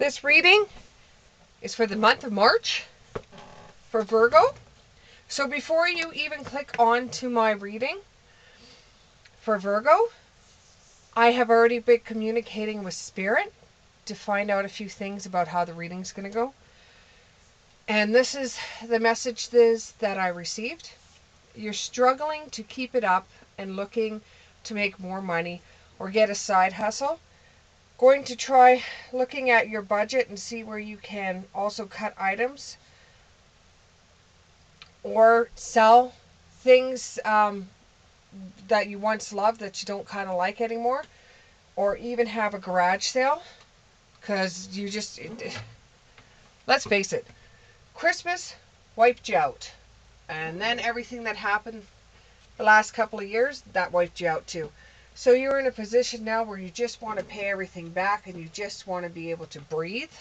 This reading is for the month of March for Virgo. So before you even click on to my reading for Virgo, I have already been communicating with Spirit to find out a few things about how the reading's going to go. And this is the message that I received. You're struggling to keep it up and looking to make more money or get a side hustle. Going to try looking at your budget and see where you can also cut items or sell things that you once loved that you don't kind of like anymore, or even have a garage sale, because you just, let's face it, Christmas wiped you out, and then everything that happened the last couple of years, that wiped you out too. So you're in a position now where you just want to pay everything back and you just want to be able to breathe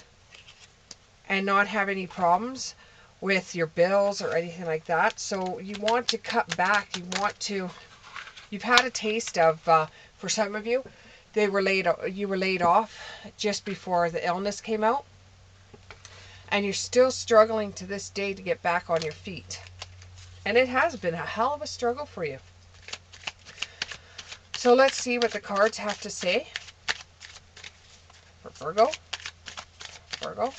and not have any problems with your bills or anything like that. So you want to cut back. You've had a taste of, for some of you, you were laid off just before the illness came out. And you're still struggling to this day to get back on your feet. And it has been a hell of a struggle for you. So let's see what the cards have to say for Virgo. Virgo.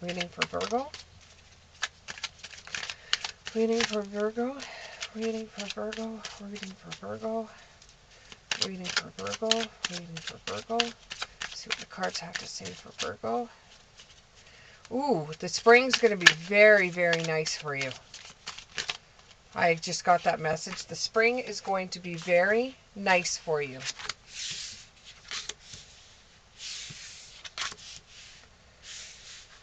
Reading for Virgo. Reading for Virgo. Reading for Virgo. Reading for Virgo. Reading for Virgo. Reading for Virgo. Let's see what the cards have to say for Virgo. Ooh, the spring's going to be very, very nice for you. I just got that message. The spring is going to be very nice for you.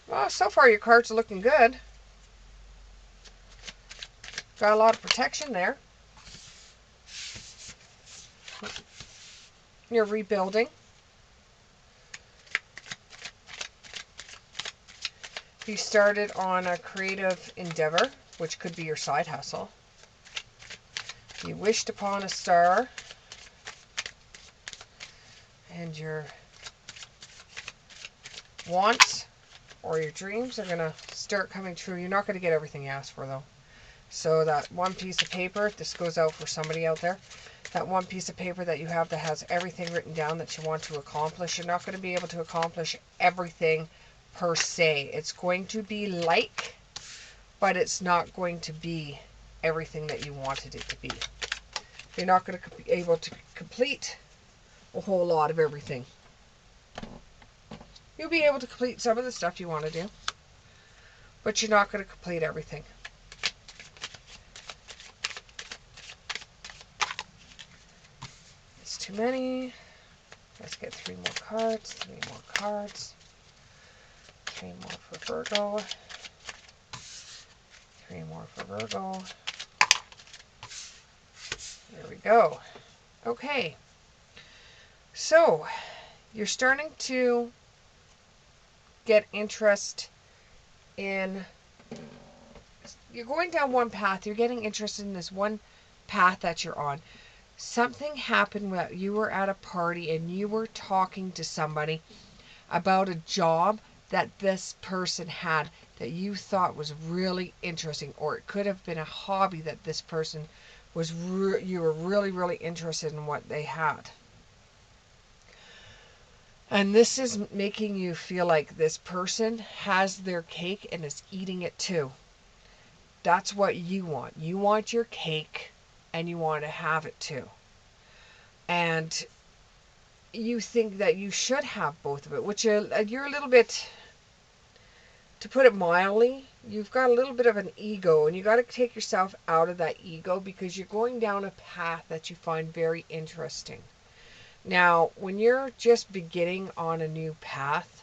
Well, so far your cards are looking good. Got a lot of protection there. You're rebuilding. You started on a creative endeavor, which could be your side hustle. You wished upon a star, and your wants or your dreams are going to start coming true. You're not going to get everything you asked for, though. So that one piece of paper, this goes out for somebody out there, that one piece of paper that you have that has everything written down that you want to accomplish, you're not going to be able to accomplish everything per se. It's going to be like, but it's not going to be everything that you wanted it to be. You're not going to be able to complete a whole lot of everything. You'll be able to complete some of the stuff you want to do, but you're not going to complete everything. It's too many. Let's get 3 more cards, 3 more cards. 3 more for Virgo. 3 more for Virgo. There we go. Okay. So, you're starting to get interest in, you're going down one path. You're getting interested in this one path that you're on. Something happened where you were at a party and you were talking to somebody about a job that this person had that you thought was really interesting, or it could have been a hobby that this person was, you were really, really interested in what they had. And this is making you feel like this person has their cake and is eating it too. That's what you want. You want your cake and you want to have it too. And you think that you should have both of it, which you're a little bit, to put it mildly, you've got a little bit of an ego, and you got to take yourself out of that ego because you're going down a path that you find very interesting. Now, when you're just beginning on a new path,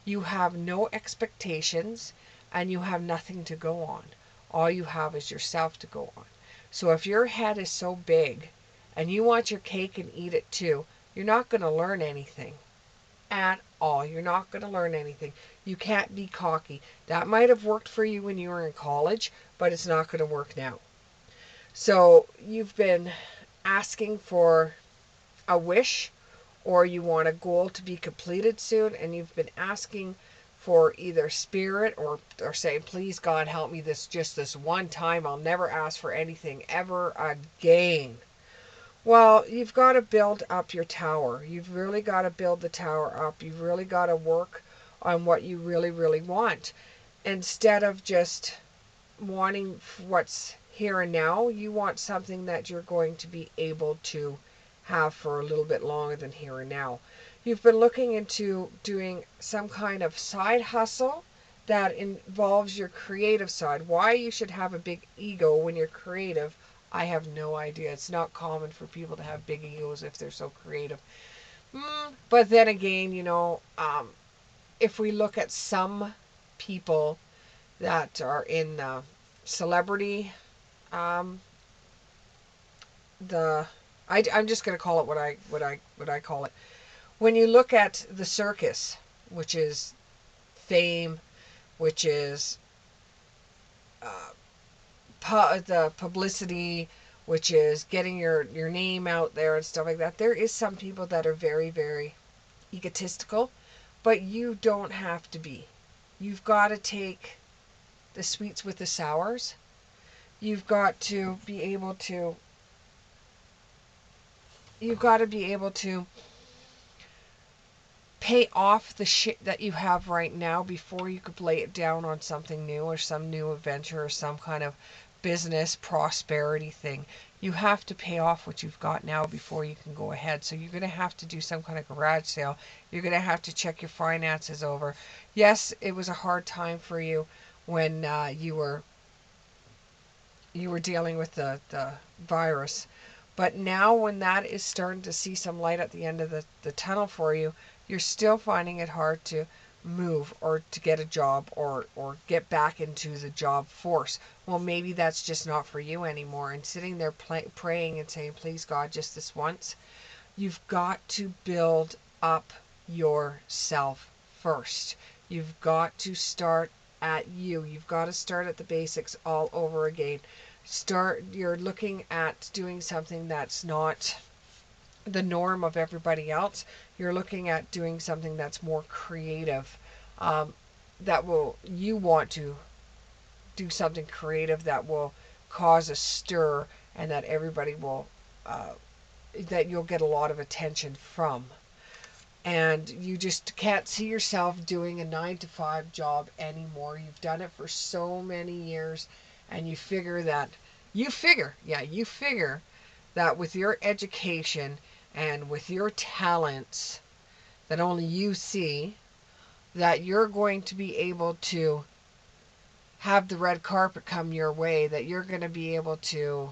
you have no expectations and you have nothing to go on. All you have is yourself to go on. So if your head is so big and you want your cake and eat it too, you're not going to learn anything at all. You're not going to learn anything. You can't be cocky. That might have worked for you when you were in college, but it's not going to work now. So you've been asking for a wish or you want a goal to be completed soon, and you've been asking for either spirit or saying, please God help me this one time, I'll never ask for anything ever again. Well, you've got to build up your tower. You've really got to build the tower up. You've really got to work on what you really, really want. Instead of just wanting what's here and now, you want something that you're going to be able to have for a little bit longer than here and now. You've been looking into doing some kind of side hustle that involves your creative side. Why you should have a big ego when you're creative, I have no idea. It's not common for people to have big egos if they're so creative. But then again, if we look at some people that are in celebrity, um, I'm just going to call it what I call it. When you look at the circus, which is fame, which is the publicity, which is getting your name out there and stuff like that, there is some people that are very, very egotistical, but you don't have to be. You've got to take the sweets with the sours. You've got to be able to pay off the shit that you have right now before you could lay it down on something new or some new adventure or some kind of business prosperity thing. You have to pay off what you've got now before you can go ahead. So you're going to have to do some kind of garage sale. You're going to have to check your finances over. Yes, it was a hard time for you when you were dealing with the virus. But now when that is starting to see some light at the end of the tunnel for you, you're still finding it hard to move or to get a job or get back into the job force. Well, maybe that's just not for you anymore. And sitting there praying and saying, please God, just this once. You've got to build up yourself first. You've got to start at you. You've got to start at the basics all over again. You're looking at doing something that's not the norm of everybody else. You're looking at doing something that's more creative. You want to do something creative that will cause a stir and that everybody will, that you'll get a lot of attention from. And you just can't see yourself doing a 9-to-5 job anymore. You've done it for so many years, and you figure that with your education and with your talents that only you see, that you're going to be able to have the red carpet come your way, that you're going to be able to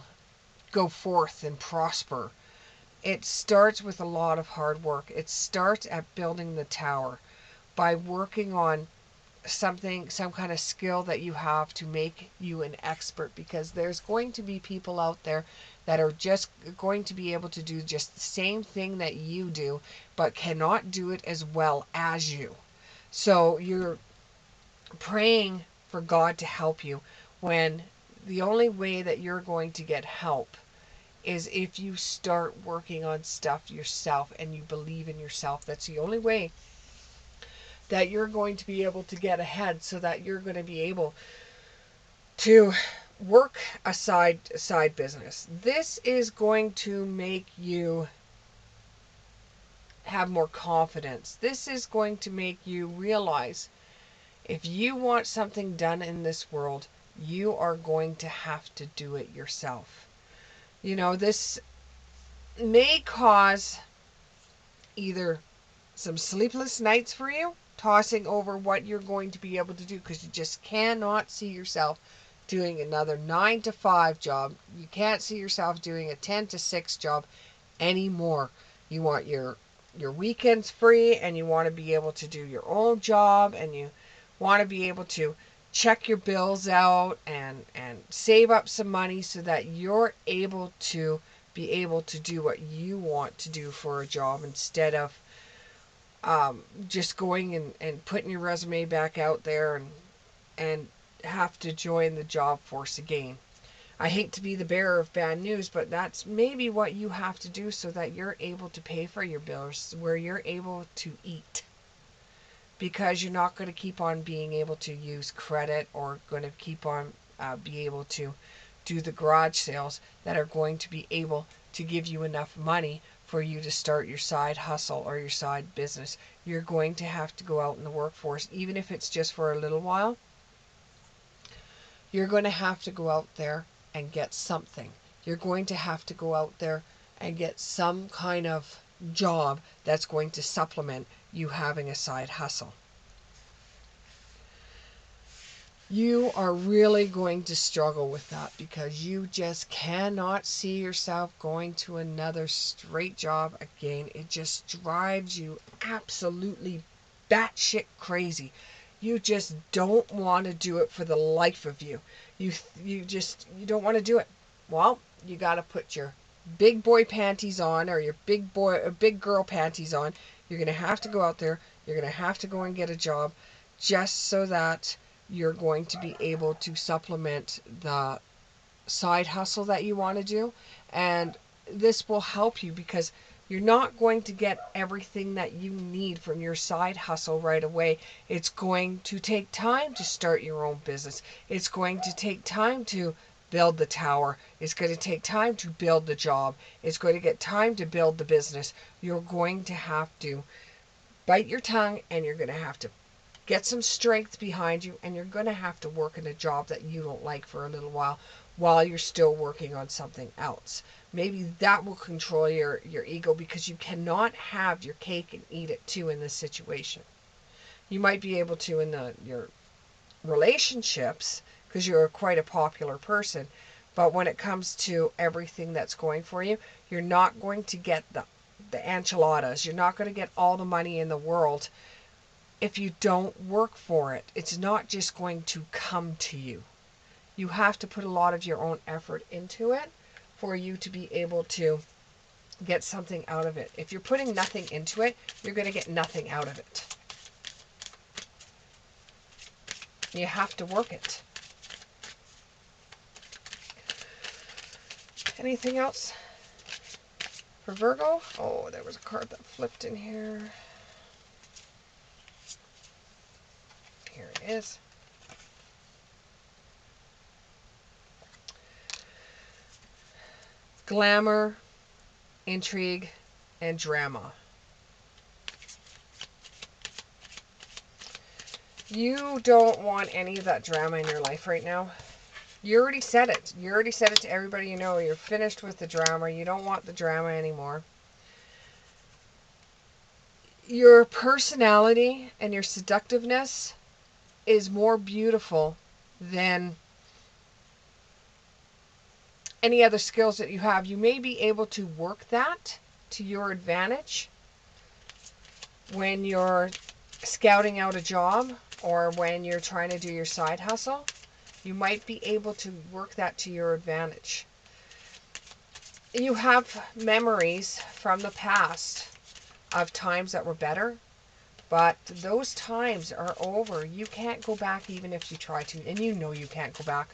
go forth and prosper. It starts with a lot of hard work. It starts at building the tower by working on some kind of skill that you have to make you an expert, because there's going to be people out there that are just going to be able to do just the same thing that you do, but cannot do it as well as you. So you're praying for God to help you, when the only way that you're going to get help is if you start working on stuff yourself and you believe in yourself. That's the only way that you're going to be able to get ahead, so that you're going to be able to work a side business. This is going to make you have more confidence. This is going to make you realize, if you want something done in this world, you are going to have to do it yourself. This may cause either some sleepless nights for you, tossing over what you're going to be able to do, because you just cannot see yourself doing another 9-to-5 job. You can't see yourself doing a 10-to-6 job anymore. You want your weekends free, and you want to be able to do your own job, and you want to be able to check your bills out and save up some money, so that you're able to do what you want to do for a job, instead of just going and putting your resume back out there and have to join the job force again. I hate to be the bearer of bad news, but that's maybe what you have to do so that you're able to pay for your bills, where you're able to eat. Because you're not going to keep on being able to use credit, or going to keep on be able to do the garage sales that are going to be able to give you enough money for you to start your side hustle or your side business. You're going to have to go out in the workforce, even if it's just for a little while. You're going to have to go out there and get something. You're going to have to go out there and get some kind of job that's going to supplement you having a side hustle. You are really going to struggle with that because you just cannot see yourself going to another straight job again. It just drives you absolutely batshit crazy. You just don't want to do it for the life of you. You don't want to do it. Well, you got to put your big boy panties on, or your big girl panties on. You're going to have to go out there. You're going to have to go and get a job just so that you're going to be able to supplement the side hustle that you want to do. And this will help you because you're not going to get everything that you need from your side hustle right away. It's going to take time to start your own business. It's going to take time to build the tower. It's going to take time to build the job. It's going to get time to build the business. You're going to have to bite your tongue, and you're going to have to get some strength behind you, and you're going to have to work in a job that you don't like for a little while you're still working on something else. Maybe that will control your ego, because you cannot have your cake and eat it too in this situation. You might be able to in your relationships because you're quite a popular person, but when it comes to everything that's going for you, you're not going to get the enchiladas. You're not going to get all the money in the world if you don't work for it. It's not just going to come to you. You have to put a lot of your own effort into it for you to be able to get something out of it. If you're putting nothing into it, you're going to get nothing out of it. You have to work it. Anything else for Virgo? Oh, there was a card that flipped in here. Here it is. Glamour, intrigue, and drama. You don't want any of that drama in your life right now. You already said it. You already said it to everybody you know. You're finished with the drama. You don't want the drama anymore. Your personality and your seductiveness is more beautiful than any other skills that you have. You may be able to work that to your advantage when you're scouting out a job or when you're trying to do your side hustle. You might be able to work that to your advantage. You have memories from the past of times that were better, but those times are over. You can't go back even if you try to, and you know you can't go back.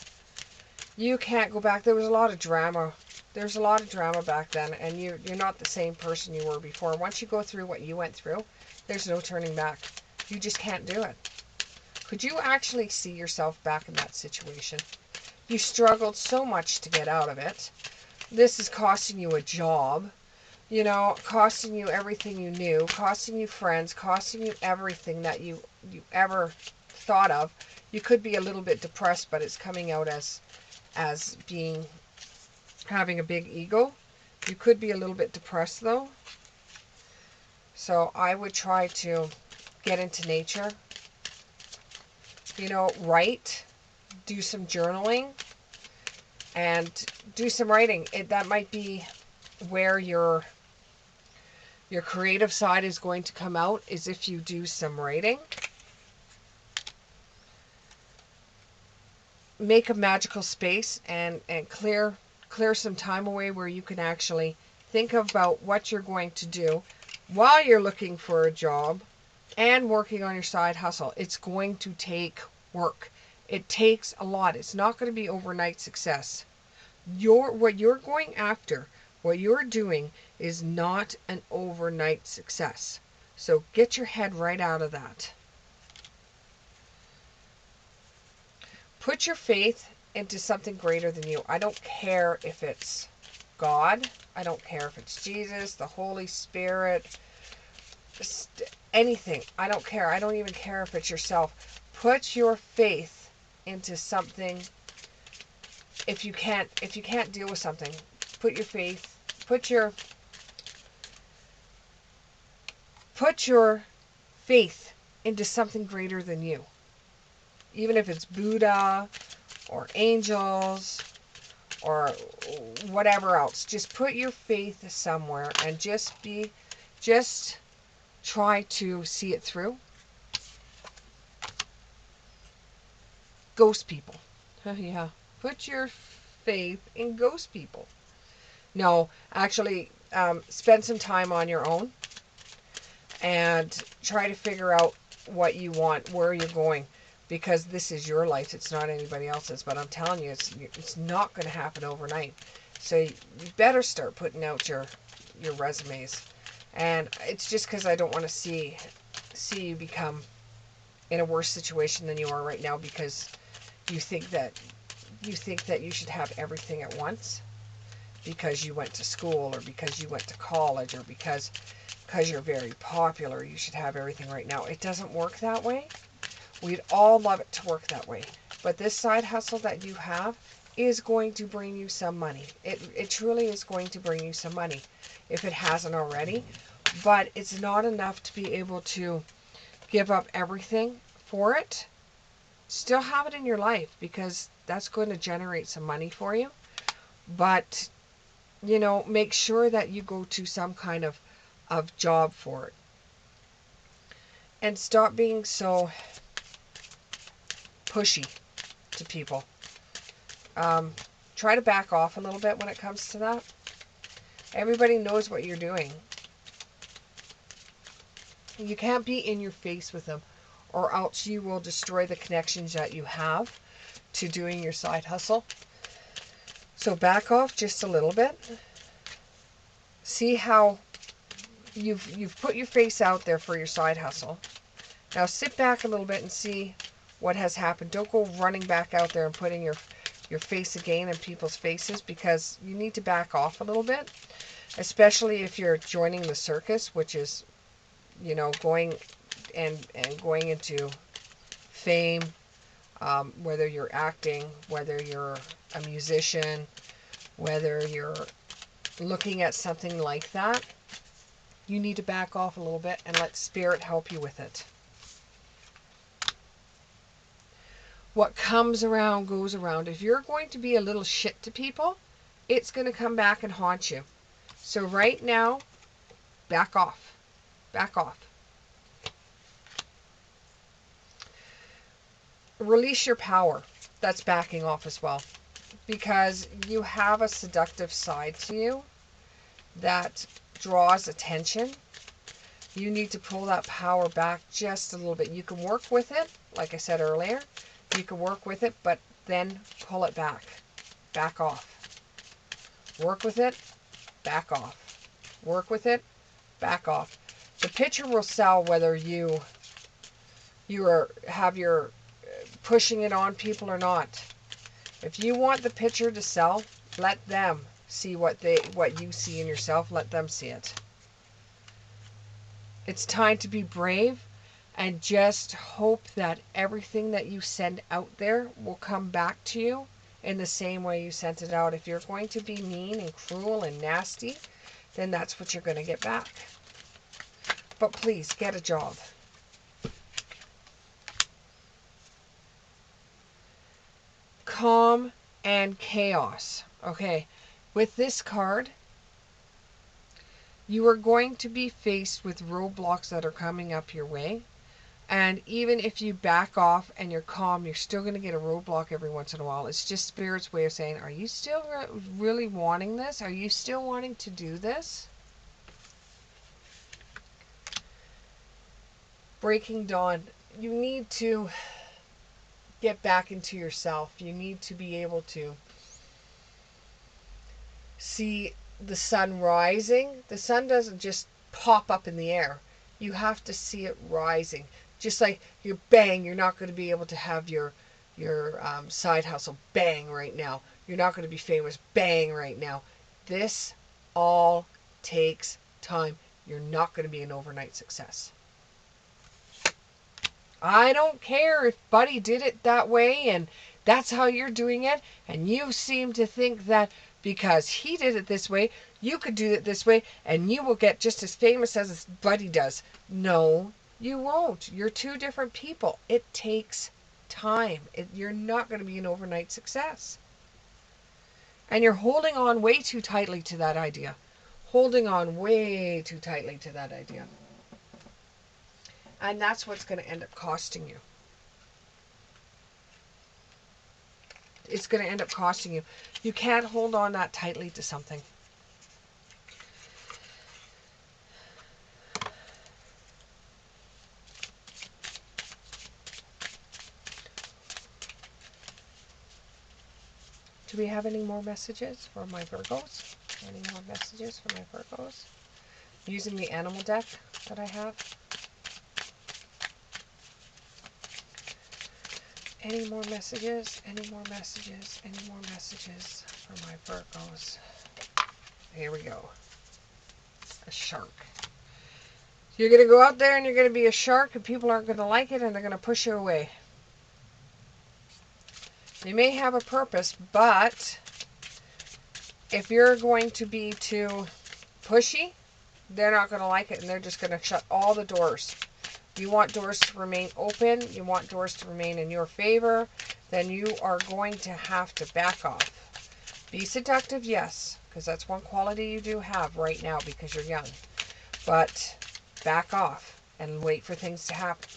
You can't go back. There was a lot of drama. There's a lot of drama back then, and you're not the same person you were before. Once you go through what you went through, there's no turning back. You just can't do it. Could you actually see yourself back in that situation? You struggled so much to get out of it. This is costing you a job, you know, costing you everything you knew, costing you friends, costing you everything that you ever thought of. You could be a little bit depressed, but it's coming out as having a big ego. You could be a little bit depressed though. So I would try to get into nature. You know, write, do some journaling, and do some writing. That might be where your creative side is going to come out, is if you do some writing. Make a magical space and clear some time away where you can actually think about what you're going to do while you're looking for a job and working on your side hustle. It's going to take work. It takes a lot. It's not going to be overnight success. What you're going after, what you're doing is not an overnight success. So get your head right out of that. Put your faith into something greater than you. I don't care if it's God. I don't care if it's Jesus, the Holy Spirit, anything. I don't care. I don't even care if it's yourself. Put your faith into something. If you can't deal with something, put your faith, put your faith into something greater than you. Even if it's Buddha or angels or whatever else, just put your faith somewhere and just try to see it through. Ghost people. Yeah. Put your faith in ghost people. No, actually, spend some time on your own and try to figure out what you want, where you're going, because this is your life. It's not anybody else's. But I'm telling you, it's not going to happen overnight. So you better start putting out your resumes. And it's just because I don't want to see you become in a worse situation than you are right now, because you think that you should have everything at once because you went to school or because you went to college or because you're very popular, you should have everything right now. It doesn't work that way. We'd all love it to work that way. But this side hustle that you have is going to bring you some money. It truly is going to bring you some money if it hasn't already. But it's not enough to be able to give up everything for it. Still have it in your life because that's going to generate some money for you. But, make sure that you go to some kind of job for it. And stop being so pushy to people. Try to back off a little bit when it comes to that. Everybody knows what you're doing. You can't be in your face with them, or else you will destroy the connections that you have to doing your side hustle. So back off just a little bit. See how you've put your face out there for your side hustle. Now sit back a little bit and see what has happened. Don't go running back out there and putting your face again in people's faces, because you need to back off a little bit, especially if you're joining the circus, which is, going into fame, whether you're acting, whether you're a musician, whether you're looking at something like that. You need to back off a little bit and let spirit help you with it. What comes around goes around. If you're going to be a little shit to people, it's going to come back and haunt you. So right now, back off. Back off. Release your power. That's backing off as well. Because you have a seductive side to you that draws attention. You need to pull that power back just a little bit. You can work with it, like I said earlier. You can work with it, but then pull it back. Back off. Work with it, back off. Work with it, back off. The picture will sell whether you have your pushing it on people or not. If you want the picture to sell, let them see what you see in yourself. Let them see it. It's time to be brave and just hope that everything that you send out there will come back to you in the same way you sent it out. If you're going to be mean and cruel and nasty, then that's what you're going to get back. But please, get a job. Calm and chaos. Okay, with this card, you are going to be faced with roadblocks that are coming up your way. And even if you back off and you're calm, you're still going to get a roadblock every once in a while. It's just Spirit's way of saying, are you still really wanting this? Are you still wanting to do this? Breaking Dawn. You need to get back into yourself. You need to be able to see the sun rising. The sun doesn't just pop up in the air. You have to see it rising. Just like you're bang, you're not going to be able to have your side hustle bang right now. You're not going to be famous bang right now. This all takes time. You're not going to be an overnight success. I don't care if Buddy did it that way and that's how you're doing it, and you seem to think that because he did it this way, you could do it this way, and you will get just as famous as Buddy does. No, you won't. You're two different people. It takes time. You're not going to be an overnight success. And you're holding on way too tightly to that idea. Holding on way too tightly to that idea. And that's what's going to end up costing you. It's going to end up costing you. You can't hold on that tightly to something. Do we have any more messages for my Virgos? Any more messages for my Virgos? Using the animal deck that I have. Any more messages? Any more messages? Any more messages for my Virgos? Here we go. A shark. You're going to go out there and you're going to be a shark and people aren't going to like it and they're going to push you away. You may have a purpose, but if you're going to be too pushy, they're not going to like it and they're just going to shut all the doors. You want doors to remain open, you want doors to remain in your favor, then you are going to have to back off. Be seductive, yes, because that's one quality you do have right now because you're young. But back off and wait for things to happen.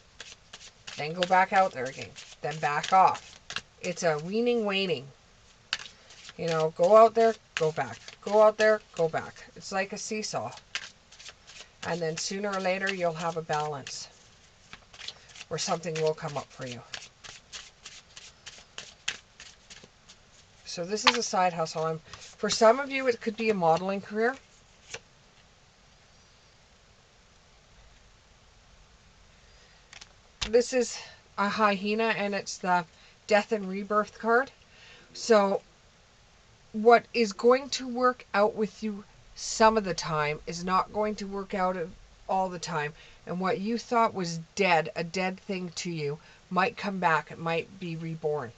Then go back out there again. Then back off. It's a weaning, waning. You know, go out there, go back. Go out there, go back. It's like a seesaw. And then sooner or later, you'll have a balance where something will come up for you. So this is a side hustle. For some of you, it could be a modeling career. This is a hyena, and it's the death and rebirth card. So what is going to work out with you some of the time is not going to work out all the time. And what you thought was dead, a dead thing to you, might come back. It might be reborn.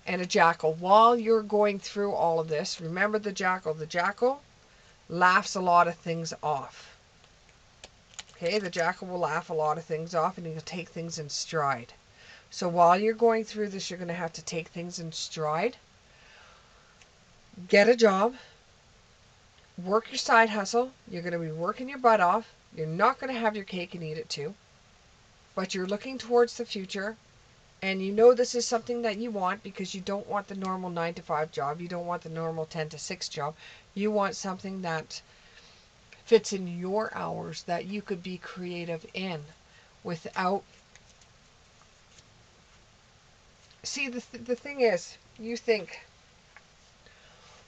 And a jackal. While you're going through all of this, remember the jackal. The jackal laughs a lot of things off. Okay, the jackal will laugh a lot of things off and he'll take things in stride. So while you're going through this, you're going to have to take things in stride. Get a job. Work your side hustle. You're going to be working your butt off. You're not going to have your cake and eat it too. But you're looking towards the future. And you know this is something that you want because you don't want the normal 9-to-5 job. You don't want the normal 10-to-6 job. You want something that fits in your hours that you could be creative in without... See, the thing is, you think,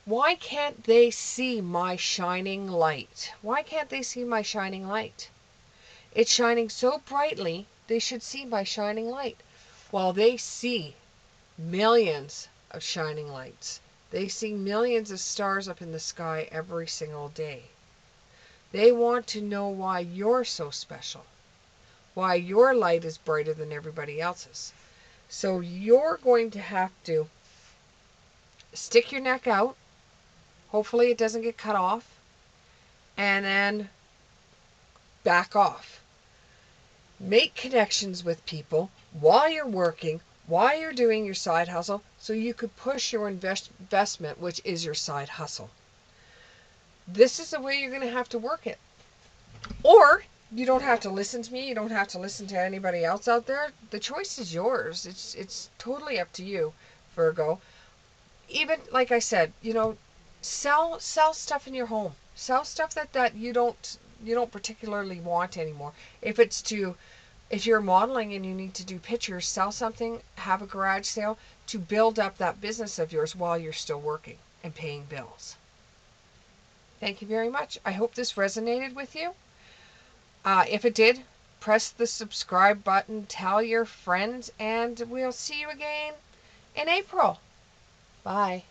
why can't they see my shining light? Why can't they see my shining light? It's shining so brightly, they should see my shining light. Well, they see millions of shining lights. They see millions of stars up in the sky every single day. They want to know why you're so special, why your light is brighter than everybody else's. So you're going to have to stick your neck out. Hopefully it doesn't get cut off. And then back off. Make connections with people while you're working, while you're doing your side hustle, so you could push your investment, which is your side hustle. This is the way you're going to have to work it. Or you don't have to listen to me. You don't have to listen to anybody else out there. The choice is yours. It's totally up to you, Virgo. Even like I said, you know, sell stuff in your home. Sell stuff that you don't particularly want anymore. If you're modeling and you need to do pictures, sell something, have a garage sale, to build up that business of yours while you're still working and paying bills. Thank you very much. I hope this resonated with you. If it did, press the subscribe button, tell your friends, and we'll see you again in April. Bye.